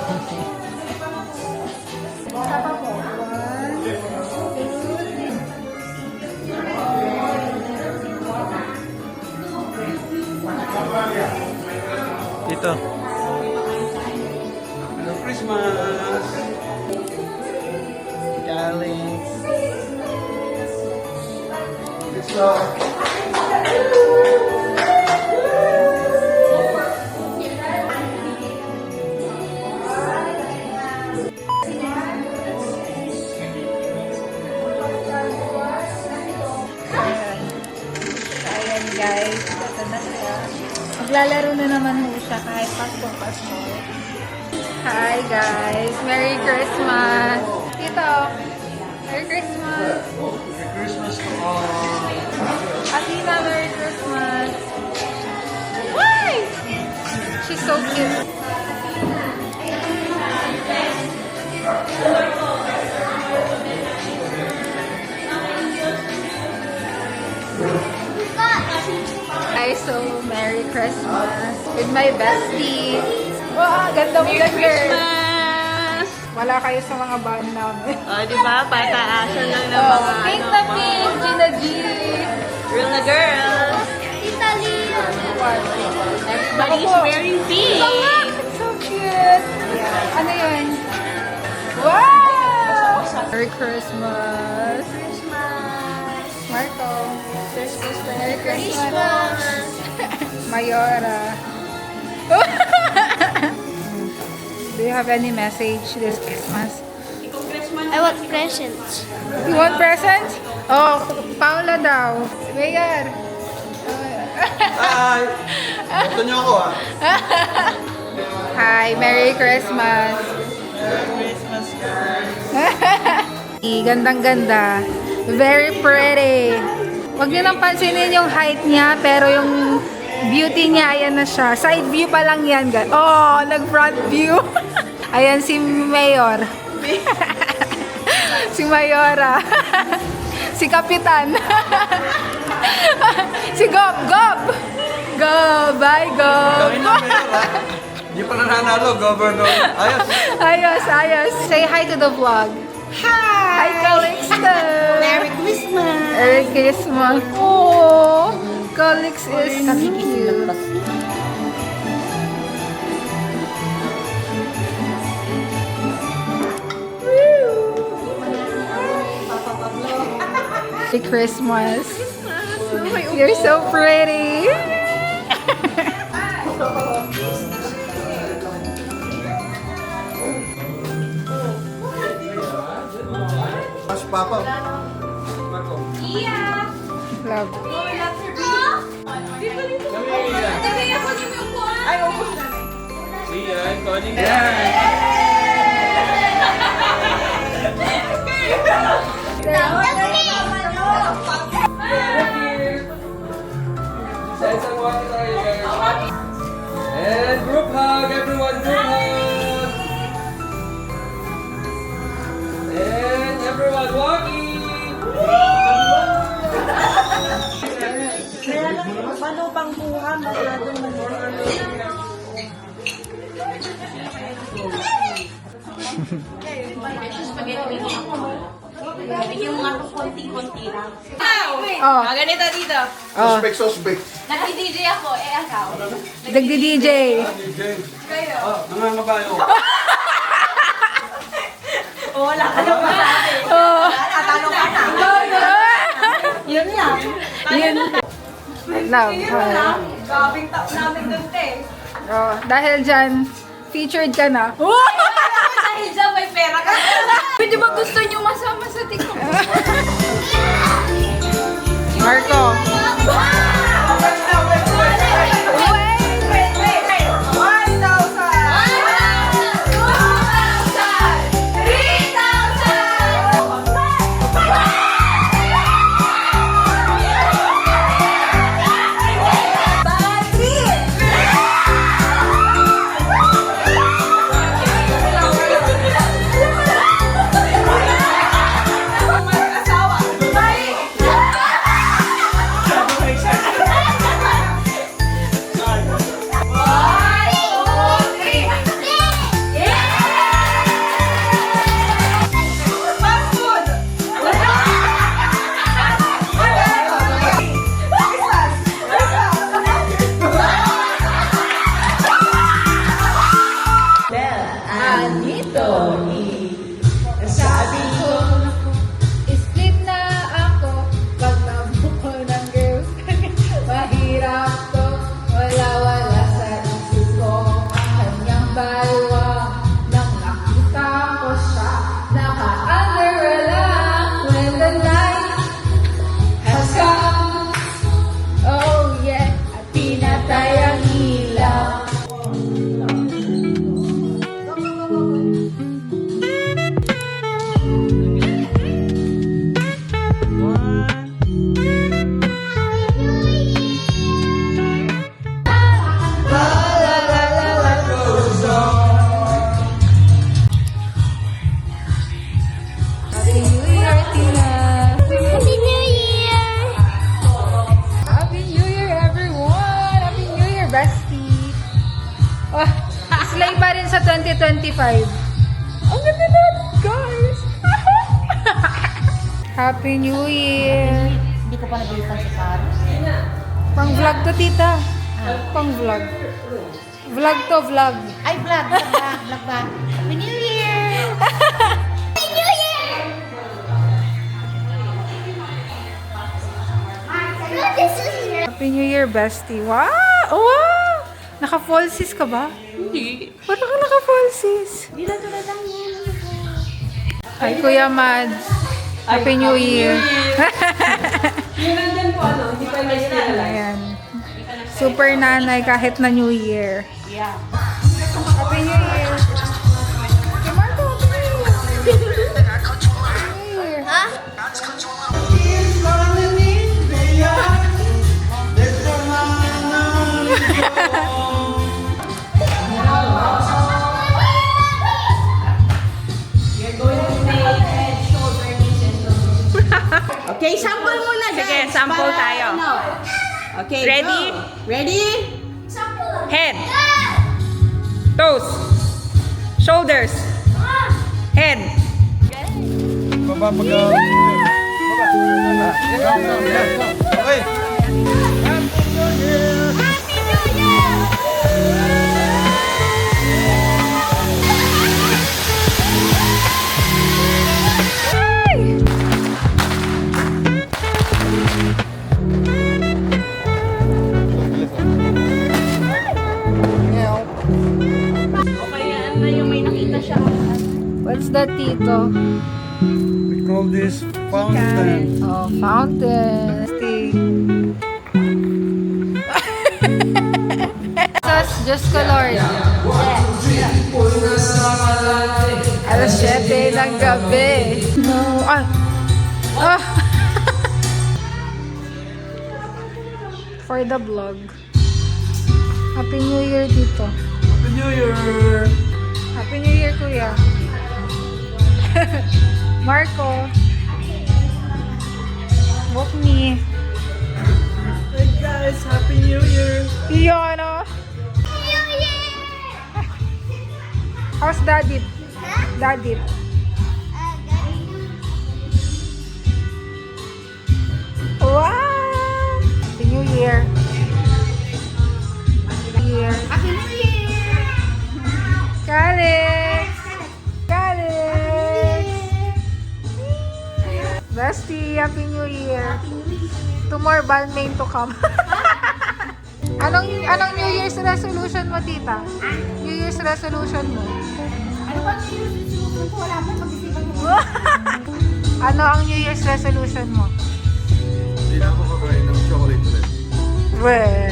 Tapa po. 1, 2, 3. Dito. Hello, Christmas! Galing. Ayan guys, ito na siya. Maglalaro na naman ho siya kahit Pasko. Hi guys, Merry Christmas! Tito, Merry Christmas! Merry Christmas to all! Athena, Merry Christmas! Why? She's so cute. Guys, so Merry Christmas with my bestie. Wow, ganda mo lang, girl. Wala kayo sa mga band namin. Oh, di ba? Pataasan lang ng mga Pink na pink, Gina G. Real na girls. Italy. Everybody's wearing pink. So cute. Yeah. Ano yun? Wow! Merry Christmas. Marco. Merry Christmas. Mayora. Do you have any message this Christmas? I want presents. You want presents? Oh, Paula daw. Mayor. Hi! Ito niyo ako ah. Hi, Merry Christmas. Christmas, guys. Gandang-ganda. Very pretty. Huwag niyo nang pansinin yung height niya, pero yung beauty niya, ayan na siya. Side view pa lang yan, guys. Oh, nag-front view. Ayan si Mayor. Si Mayora. Si Kapitan. Si Gob. Gob! Gob! Bye, Gob! Kami na mayor ah. Hindi pa nananalo, Governor. Ayos! Ayos, ayos. Say hi to the vlog. Hi, Calixto! Merry Christmas. Merry Christmas. Oh, Calix is cute. Merry Christmas. You're so pretty. Mas Papa. Love. Iya, calling guys. Isa-isang walkie tayo guys. And group hug, everyone, group hug. And everyone walking. Paano pang buha? Masyadong Bigyan mo nga ito konti-konti lang. Oh, Ganito dito. oh. Suspect. Nag-DJ ako, ikaw. Nagdi-DJ. Mga babae. Wala ka na ba? Oh. Tatalo ka na. Yun lang. Yun. Love her. Gabing taon namin dun, te. Oh, dahil dyan, featured ka na. Dahil dyan, may pera ka. Pwede ba gusto nyo masama sa TikTok? Marco. Mag-asawa. Ang ganda nun, guys! Happy New Year! Hindi ko pa nabilitan sa car. Pang vlog to, tita. Pang vlog. Vlog to, vlog. Ay, vlog ba? Happy New Year! Happy New Year! Look, this is Happy New Year, bestie. Wow! Wow! Naka-falsies ka ba? Hindi. Ba't ka naka-falsies? Hindi lang tulad lang yan. Hi, Kuya Mads. Happy New Year. Yung nandyan po, hindi pa may stay. Ayan. Super nanay kahit na New Year. Yeah. Happy New Year. Si Marco, Happy New Year. Happy New Year. Huh? Okay, sample muna guys. Sige, sample para tayo. ano. Okay, Ready? go. Ready? Head. Toes. Shoulders. Head. Baba pag... Okay. What's that, Tito? We call this fountain. Oh, fountain. Jesus, Diyos ko, Lord. Alas 7 ng gabi. No. Ah. Ah. For the vlog. Happy New Year, Tito. Happy New Year! Happy New Year, Kuya. Marco. Walk me. Hey guys, Happy New Year! Iyon, oh. How's Daddy? Daddy. Wow! Happy New Year. Happy New Year! Calix! Calix! Bestie, Happy New Year. Two more Balmain to come. Anong New Year's resolution mo, tita? New Year's resolution mo? Ano ba sinusunod ko? Wala pa pag-isipan mo. Ano ang New Year's resolution mo? Hindi na ako kakain ng chocolate ulit. Well,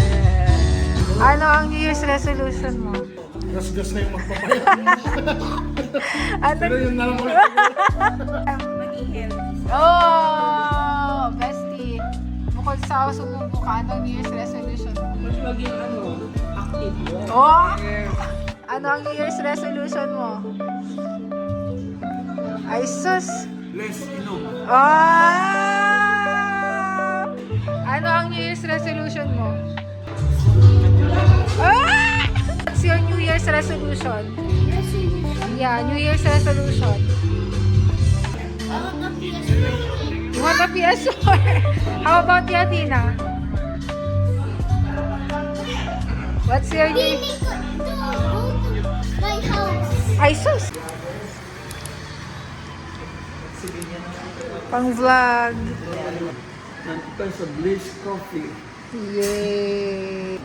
ano ang New Year's resolution mo? Gas-gas na yung magpapayat. Ano? Pero yun na lang ulit. Oh, bestie. Bukod sa sumubo ka, ano ang New Year's resolution mo? Mas maging active. Oh! Ano ang New Year's resolution mo? Ay, sus! Less inom. Ah! Ano ang New Year's resolution mo? Ah! What's your New Year's resolution? Yeah, New Year's resolution. You want a PS4? How about you, Tina? What's your New Really good to go to my house. Ay, sus! Pang vlog. Nandito tayo sa Bliss Coffee. Yay!